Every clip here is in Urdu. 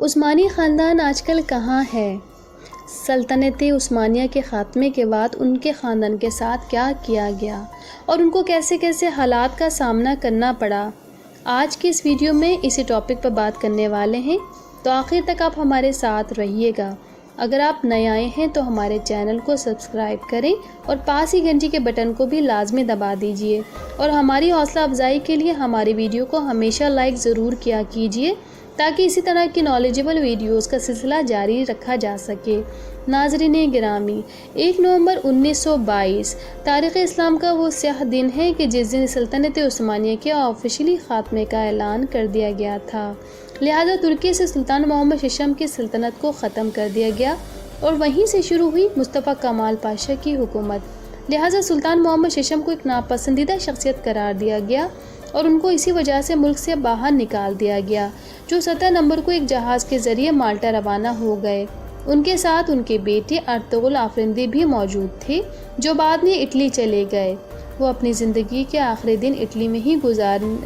عثمانی خاندان آج کل کہاں ہے؟ سلطنت عثمانیہ کے خاتمے کے بعد ان کے خاندان کے ساتھ کیا کیا گیا اور ان کو کیسے کیسے حالات کا سامنا کرنا پڑا، آج کی اس ویڈیو میں اسی ٹاپک پر بات کرنے والے ہیں، تو آخر تک آپ ہمارے ساتھ رہیے گا۔ اگر آپ نئے آئے ہیں تو ہمارے چینل کو سبسکرائب کریں اور پاس ہی گھنٹی کے بٹن کو بھی لازمی دبا دیجئے، اور ہماری حوصلہ افزائی کے لیے ہماری ویڈیو کو ہمیشہ لائک ضرور کیا کیجئے تاکہ اسی طرح کی نالجبل ویڈیوز کا سلسلہ جاری رکھا جا سکے۔ ناظرین گرامی، 1 نومبر 1922 تاریخ اسلام کا وہ سیاہ دن ہے کہ جس دن سلطنت عثمانیہ کے آفیشلی خاتمے کا اعلان کر دیا گیا تھا، لہذا ترکی سے سلطان محمد ششم کی سلطنت کو ختم کر دیا گیا اور وہیں سے شروع ہوئی مصطفیٰ کمال پاشا کی حکومت۔ لہذا سلطان محمد ششم کو ایک ناپسندیدہ شخصیت قرار دیا گیا اور ان کو اسی وجہ سے ملک سے باہر نکال دیا گیا، جو 17 نومبر کو ایک جہاز کے ذریعے مالٹا روانہ ہو گئے۔ ان کے ساتھ ان کے بیٹے ارطغرل آفریندی بھی موجود تھے، جو بعد میں اٹلی چلے گئے۔ وہ اپنی زندگی کے آخری دن اٹلی میں ہی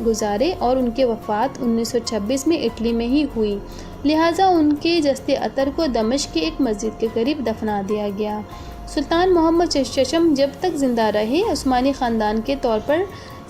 گزارے اور ان کی وفات 1926 میں اٹلی میں ہی ہوئی، لہٰذا ان کے جسد اطہر کو دمشق کی ایک مسجد کے قریب دفنا دیا گیا۔ سلطان محمد ششم جب تک زندہ رہے عثمانی خاندان کے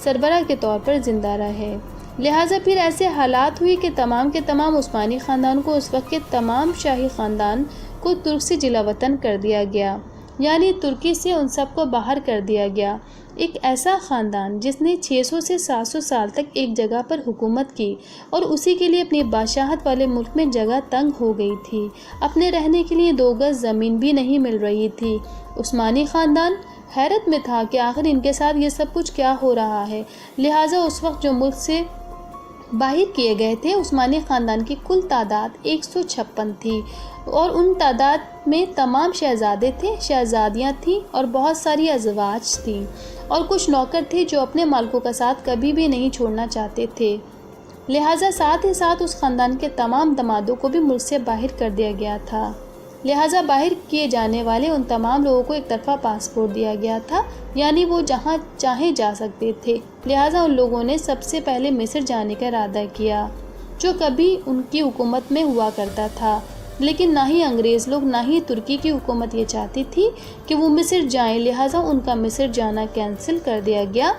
سربراہ کے طور پر زندہ رہے، لہٰذا پھر ایسے حالات ہوئی کہ تمام کے تمام عثمانی خاندان کو اس وقت کے تمام شاہی خاندان کو ترک سے جلا وطن کر دیا گیا، یعنی ترکی سے ان سب کو باہر کر دیا گیا۔ ایک ایسا خاندان جس نے 600 سے 700 سال تک ایک جگہ پر حکومت کی اور اسی کے لیے اپنی بادشاہت والے ملک میں جگہ تنگ ہو گئی تھی، اپنے رہنے کے لیے 2 گز زمین بھی نہیں مل رہی تھی۔ عثمانی خاندان حیرت میں تھا کہ آخر ان کے ساتھ یہ سب کچھ کیا ہو رہا ہے، لہٰذا اس وقت جو ملک سے باہر کیے گئے تھے عثمانی خاندان کی کل تعداد 156 تھی، اور ان تعداد میں تمام شہزادے تھے، شہزادیاں تھیں اور بہت ساری ازواج تھیں، اور کچھ نوکر تھے جو اپنے مالکوں کا ساتھ کبھی بھی نہیں چھوڑنا چاہتے تھے، لہٰذا ساتھ ہی ساتھ اس خاندان کے تمام دمادوں کو بھی ملک سے باہر کر دیا گیا تھا۔ لہٰذا باہر کیے جانے والے ان تمام لوگوں کو ایک طرفہ پاسپورٹ دیا گیا تھا، یعنی وہ جہاں چاہیں جا سکتے تھے، لہٰذا ان لوگوں نے سب سے پہلے مصر جانے کا ارادہ کیا، جو کبھی ان کی حکومت میں ہوا کرتا تھا، لیکن نہ ہی انگریز لوگ نہ ہی ترکی کی حکومت یہ چاہتی تھی کہ وہ مصر جائیں، لہٰذا ان کا مصر جانا کینسل کر دیا گیا،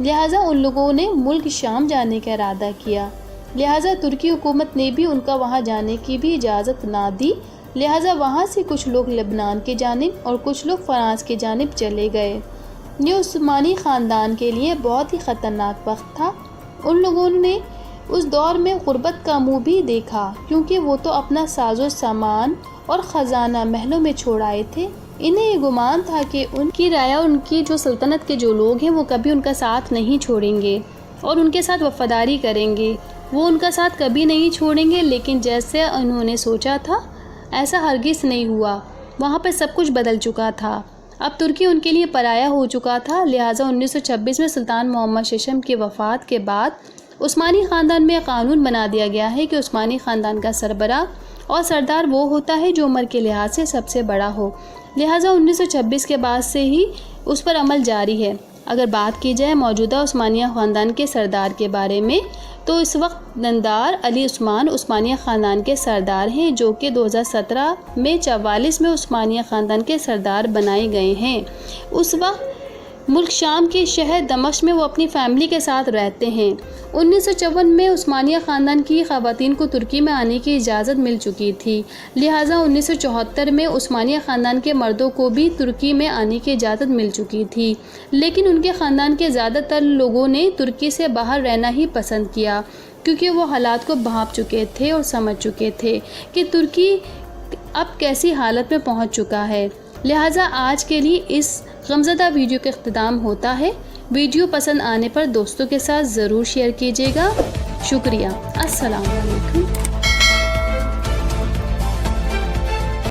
لہٰذا ان لوگوں نے ملک شام جانے کا ارادہ کیا، لہٰذا ترکی حکومت نے بھی ان کا وہاں جانے کی بھی اجازت نہ دی، لہٰذا وہاں سے کچھ لوگ لبنان کی جانب اور کچھ لوگ فرانس کی جانب چلے گئے۔ یہ عثمانی خاندان کے لیے بہت ہی خطرناک وقت تھا۔ ان لوگوں نے اس دور میں غربت کا منہ بھی دیکھا، کیونکہ وہ تو اپنا ساز و سامان اور خزانہ محلوں میں چھوڑ آئے تھے۔ انہیں یہ گمان تھا کہ ان کی رعایا، ان کی جو سلطنت کے جو لوگ ہیں وہ کبھی ان کا ساتھ نہیں چھوڑیں گے اور ان کے ساتھ وفاداری کریں گے، وہ ان کا ساتھ کبھی نہیں چھوڑیں گے، لیکن جیسے انہوں نے سوچا تھا ایسا ہرگز نہیں ہوا۔ وہاں پر سب کچھ بدل چکا تھا، اب ترکی ان کے لیے پرایا ہو چکا تھا، لہٰذا 1926 میں سلطان محمد ششم کی وفات کے بعد عثمانی خاندان میں قانون بنا دیا گیا ہے کہ عثمانی خاندان کا سربراہ اور سردار وہ ہوتا ہے جو عمر کے لحاظ سے سب سے بڑا ہو، لہٰذا 1926 کے بعد سے ہی اس پر عمل جاری ہے۔ اگر بات کی جائے موجودہ عثمانیہ خاندان کے سردار کے بارے میں، تو اس وقت نندار علی عثمان عثمانیہ خاندان کے سردار ہیں، جو کہ 2017 میں 44 میں عثمانیہ خاندان کے سردار بنائے گئے ہیں۔ اس وقت ملک شام کے شہر دمشق میں وہ اپنی فیملی کے ساتھ رہتے ہیں۔ 1954 میں عثمانیہ خاندان کی خواتین کو ترکی میں آنے کی اجازت مل چکی تھی، لہٰذا 1974 میں عثمانیہ خاندان کے مردوں کو بھی ترکی میں آنے کی اجازت مل چکی تھی، لیکن ان کے خاندان کے زیادہ تر لوگوں نے ترکی سے باہر رہنا ہی پسند کیا، کیونکہ وہ حالات کو بھانپ چکے تھے اور سمجھ چکے تھے کہ ترکی اب کیسی حالت میں پہنچ چکا ہے۔ لہٰذا آج کے لیے اس غمزدہ ویڈیو کا اختتام ہوتا ہے۔ ویڈیو پسند آنے پر دوستوں کے ساتھ ضرور شیئر کیجیے گا۔ شکریہ۔ السلام علیکم۔